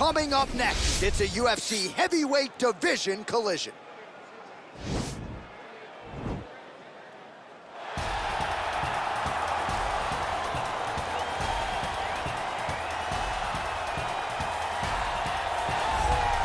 Coming up next, it's a UFC heavyweight division collision.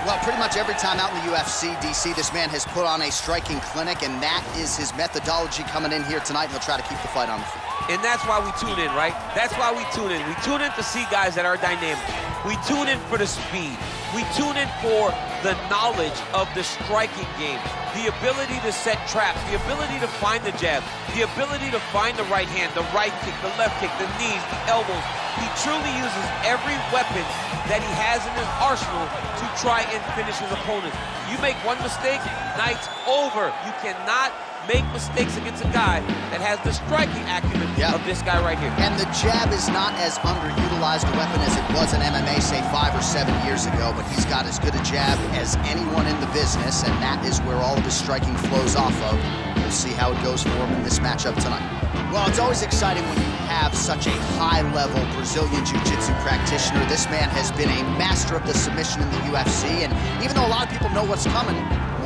Well, pretty much every time out in the UFC, DC, this man has put on a striking clinic, and that is his methodology coming in here tonight. He'll try to keep the fight on the feet. And that's why we tune in, right? That's why we tune in. We tune in to see guys that are dynamic. We tune in for the speed. We tune in for the knowledge of the striking game, the ability to set traps, the ability to find the jab, the ability to find the right hand, the right kick, the left kick, the knees, the elbows. He truly uses every weapon that he has in his arsenal to try and finish his opponent. You make one mistake, night's over. You cannot make mistakes against a guy that has the striking acumen of this guy right here. And the jab is not as underutilized a weapon as it was in MMA, say 5 or 7 years ago, but he's got as good a jab as anyone in the business, and that is where all of his striking flows off of. We'll see how it goes for him in this matchup tonight. Well, it's always exciting when you have such a high-level Brazilian Jiu-Jitsu practitioner. This man has been a master of the submission in the UFC, and even though a lot of people know what's coming,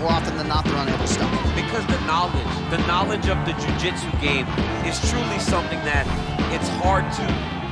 more often than not, they're unable to stop it. Because the knowledge of the jiu-jitsu game is truly something that it's hard to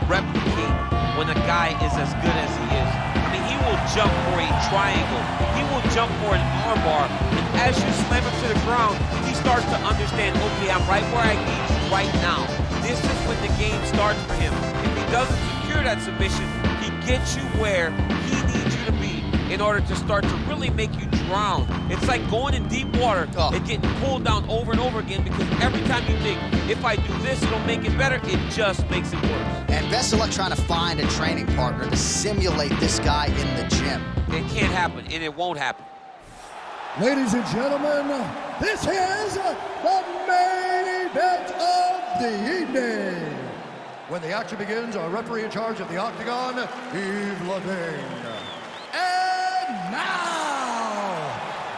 replicate when a guy is as good as he is. I mean, he will jump for a triangle. He will jump for an armbar. And as you slam him to the ground, he starts to understand, okay, I'm right where I need you right now. This is when the game starts for him. If he doesn't secure that submission, he gets you where he needs you to be in order to start to really make you drown. It's like going in deep water and getting pulled down over and over again, because every time you think, if I do this, it'll make it better, it just makes it worse. And best of luck trying to find a training partner to simulate this guy in the gym. It can't happen, and it won't happen. Ladies and gentlemen, this is the main event of the evening. When the action begins, our referee in charge of the Octagon, Yves Levine. And now,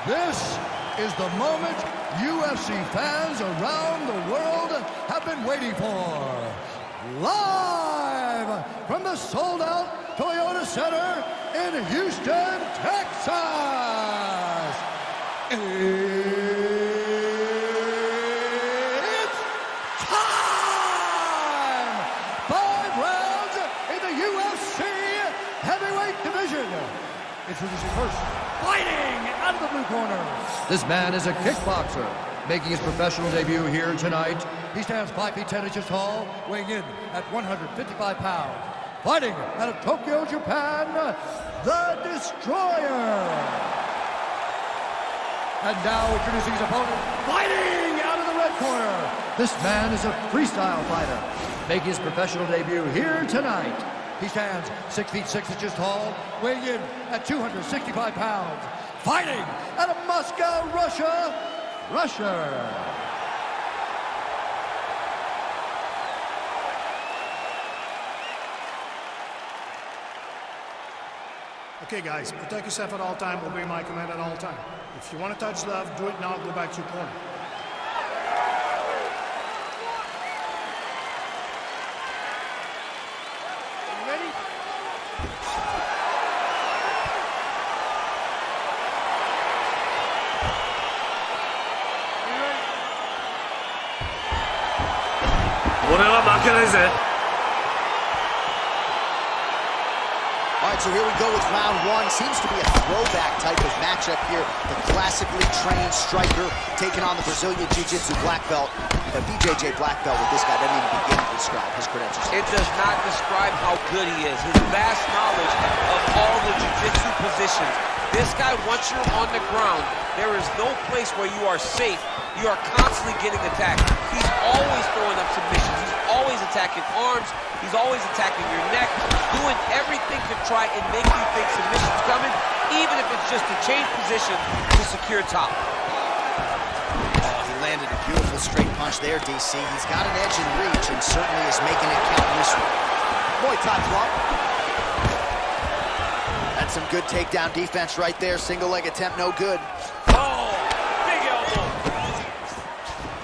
this is the moment UFC fans around the world have been waiting for. Live from the sold-out Toyota Center in Houston, Texas. It's time! 5 rounds in the UFC heavyweight division. Introducing first, fighting out of the blue corner. This man is a kickboxer, making his professional debut here tonight. He stands 5 feet 10 inches tall, weighing in at 155 pounds. Fighting out of Tokyo, Japan, the Destroyer. And now introducing his opponent, fighting out of the red corner. This man is a freestyle fighter, making his professional debut here tonight. He stands 6 feet 6 inches tall, weighing in at 265 pounds. Fighting out of Moscow, Russia, Russia. Okay, guys, protect yourself at all time. Obey my command at all time. If you want to touch love, do it now. Go back to your corner. You ready? All right, so here we go with round 1. Seems to be a throwback type of matchup here. The classically trained striker taking on the Brazilian Jiu-Jitsu black belt. The BJJ black belt with this guy doesn't even begin to describe his credentials. It does not describe how good he is. His vast knowledge of all the Jiu-Jitsu positions. This guy, once you're on the ground, there is no place where you are safe. You are constantly getting attacked. He's always throwing up submissions. He's always attacking arms. He's always attacking your neck, doing everything to try and make you think submission's coming, even if it's just to change position to secure top. He landed a beautiful straight punch there, DC. He's got an edge in reach and certainly is making it count in this one. Muay Thai flop. That's some good takedown defense right there. Single leg attempt, no good. Oh, big elbow.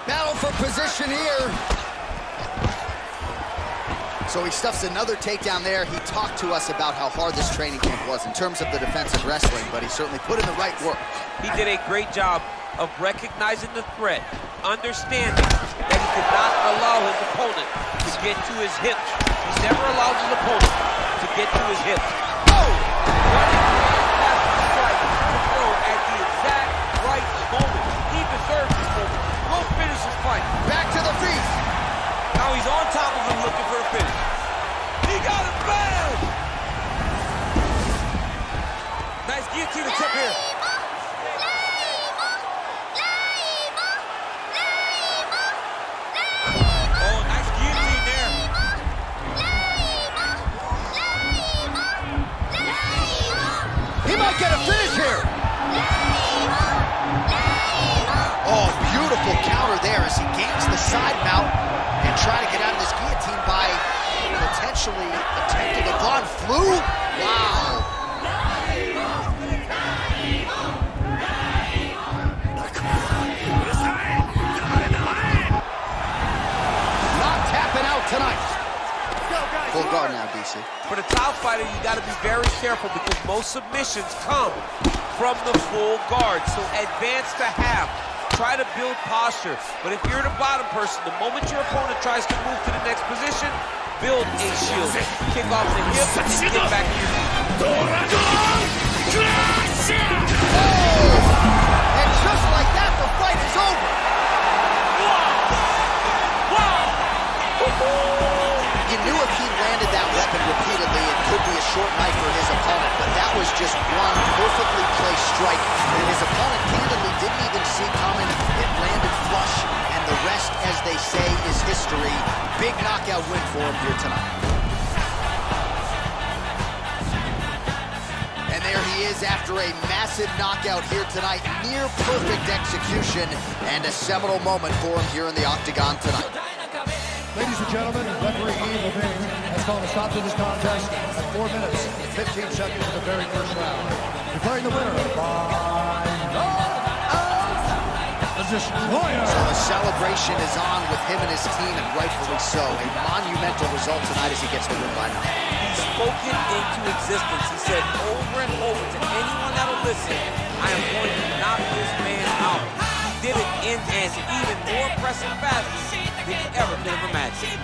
Battle for position here. So he stuffs another takedown there. He talked to us about how hard this training camp was in terms of the defensive wrestling, but he certainly put in the right work. He did a great job of recognizing the threat, understanding that he could not allow his opponent to get to his hips. He's never allowed his opponent to get to his hips. Oh! Running past the strike to throw at the exact right moment. He deserves this moment. We'll finish this fight. Back to the feet. Now he's on top of him looking for the finish. He got it bad! Nice guillotine attempt here. Oh, nice guillotine there. He might get a finish here. Oh, beautiful counter there as he gains the side mount and try to get out of this guillotine by potentially attempting a Von Flu. Wow. Not tapping out tonight. Full guard now, DC. For the top fighter, you got to be very careful because most submissions come from the full guard. So advance to half. Try to build posture. But if you're the bottom person, the moment your opponent tries to move to the next position, build a shield. Kick off the hip and get back to your feet. Oh! And just like that, the fight is over. You knew if he landed that weapon repeatedly, it could be a short night for his opponent, but that was just one perfectly placed strike that his opponent candidly didn't even see coming. It landed flush, and the rest, as they say, is history. Big knockout win for him here tonight. And there he is after a massive knockout here tonight. Near perfect execution and a seminal moment for him here in the octagon tonight. Ladies and gentlemen, referee Yves Levine has called a stop to this contest at 4 minutes and 15 seconds of the very first round. Declaring the winner by the Destroyer. So the celebration is on with him and his team, and rightfully so. A monumental result tonight as he gets the win by now. He spoke it into existence. He said over and over to anyone that'll listen, I am going to knock this man out. He did it in an even more impressive fashion than he ever could have imagined.